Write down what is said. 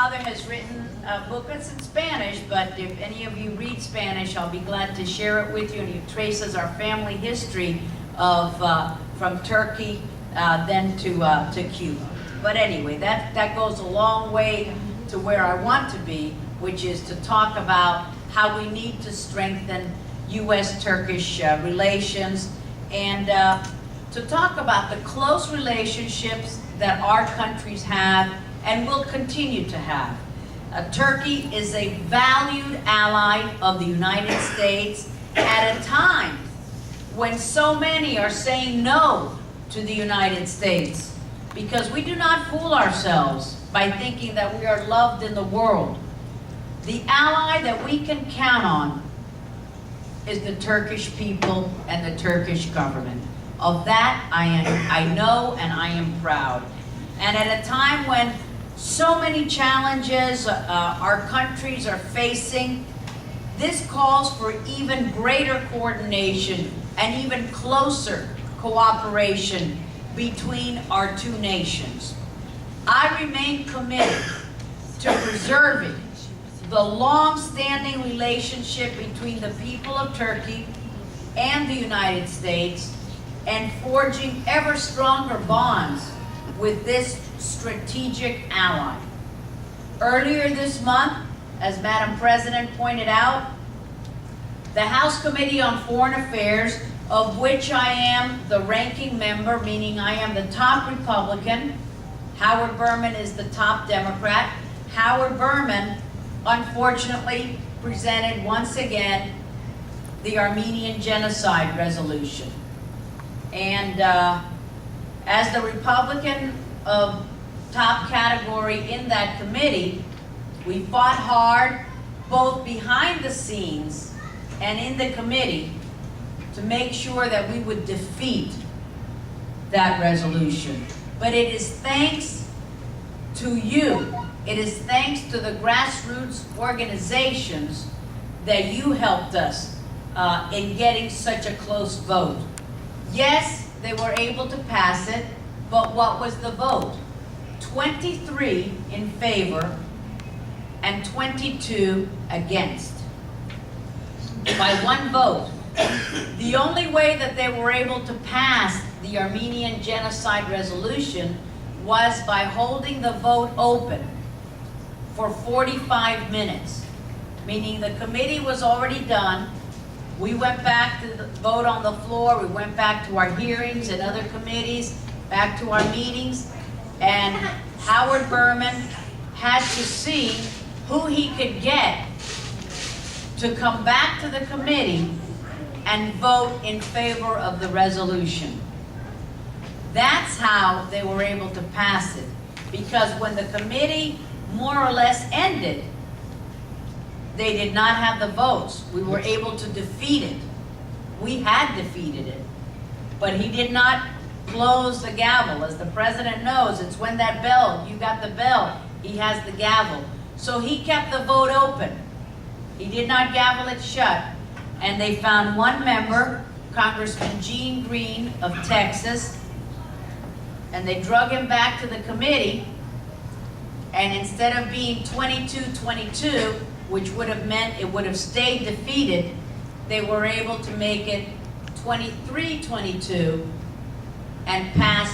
father has written booklets in Spanish, but if any of you read Spanish, I'll be glad to share it with you. And it traces our family history of from Turkey then to Cuba. But anyway, that goes a long way to where I want to be, which is to talk about how we need to strengthen U.S.-Turkish relations, and to talk about the close relationships that our countries have and will continue to have. Turkey is a valued ally of the United States at a time when so many are saying no to the United States, because we do not fool ourselves by thinking that we are loved in the world. The ally that we can count on is the Turkish people and the Turkish government. Of that I know and I am proud. And at a time when so many challenges our countries are facing, this calls for even greater coordination and even closer cooperation between our two nations. I remain committed to preserving the long-standing relationship between the people of Turkey and the United States, and forging ever stronger bonds with this strategic ally. Earlier this month, as Madam President pointed out, the House Committee on Foreign Affairs, of which I am the ranking member, meaning I am the top Republican, Howard Berman is the top Democrat. Howard Berman, unfortunately, presented once again the Armenian Genocide Resolution. And as the Republican of top category in that committee, we fought hard, both behind the scenes and in the committee, to make sure that we would defeat that resolution. But it is thanks to you, it is thanks to the grassroots organizations that you helped us in getting such a close vote. Yes, they were able to pass it, but what was the vote? 23 in favor and 22 against. By one vote. The only way that they were able to pass the Armenian Genocide Resolution was by holding the vote open for 45 minutes, meaning the committee was already done. We went back to the vote on the floor, we went back to our hearings and other committees, back to our meetings, and Howard Berman had to see who he could get to come back to the committee and vote in favor of the resolution. That's how they were able to pass it, because when the committee more or less ended, they did not have the votes. We were able to defeat it. We had defeated it. But he did not close the gavel. As the president knows, it's when that bell, you got the bell, he has the gavel. So he kept the vote open. He did not gavel it shut. And they found one member, Congressman Gene Green of Texas, and they drug him back to the committee, and instead of being 22-22, which would have meant it would have stayed defeated, they were able to make it 23-22 and pass